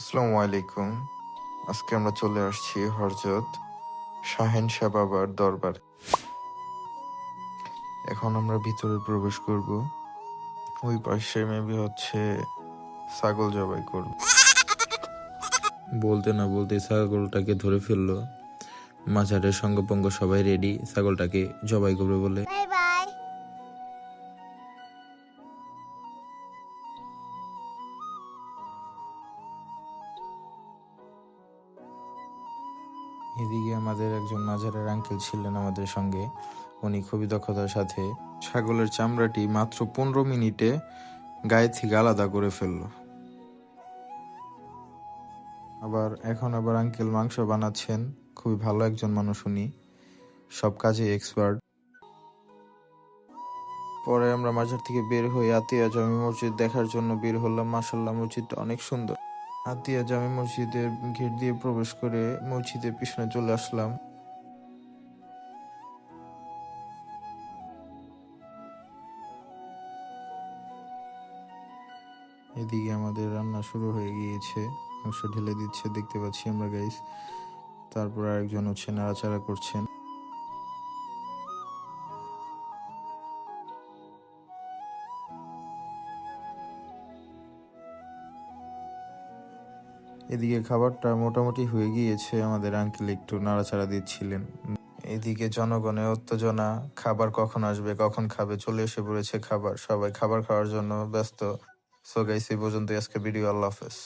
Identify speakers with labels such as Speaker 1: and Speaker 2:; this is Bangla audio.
Speaker 1: আসসালামু আলাইকুম। আজকে আমরা চলে আসছি হযরত শাহেন শাহ বাবার দরবারে। এখন আমরা ভিতরে প্রবেশ করব। ওই পাশে মেবি হচ্ছে ছাগল জবাই করব।
Speaker 2: বলতে না বলতে ছাগলটাকে ধরে ফেললো। মাঝারের সঙ্গপঙ্গ সবাই রেডি ছাগলটাকে জবাই করবে বলে।
Speaker 3: Bye bye.
Speaker 2: এদিকে আমাদের একজন মাঝারের আঙ্কেল ছিলেন আমাদের সঙ্গে। উনি খুবই দক্ষতার সাথে ছাগলের চামড়াটি মাত্র 15 মিনিটে গায়ে থেকে আলাদা করে ফেললো। এখন আবার আঙ্কেল মাংস বানাচ্ছেন। খুবই ভালো একজন মানুষ উনি, সব কাজে এক্সপার্ট। পরে আমরা মাজার থেকে বের হয়ে আতিয়া জামি মসজিদ দেখার জন্য বের হলাম। মাশাআল্লাহ, মসজিদটা অনেক সুন্দর। আতিয়া জামি মসজিদের গেট দিয়ে প্রবেশ করে মসজিদের পিছনে চলে আসলাম। এদিকে আমাদের রান্না শুরু হয়ে গিয়েছে, মাংস ঢেলে দিচ্ছে দেখতে পাচ্ছি আমরা গাইস। তারপর আরেকজন হচ্ছে নাড়াচাড়া করছেন। এদিকে খাবারটা মোটামুটি হয়ে গিয়েছে, আমাদের আঙ্কেল একটু নাড়াচাড়া দিচ্ছিলেন। এদিকে জনগণের উত্তেজনা, খাবার কখন আসবে কখন খাবে, চলে এসে পড়েছে খাবার। সবাই খাবার খাওয়ার জন্য ব্যস্ত। সো গাইস, এই পর্যন্তই আজকে ভিডিও। আল্লাহ হাফেজ।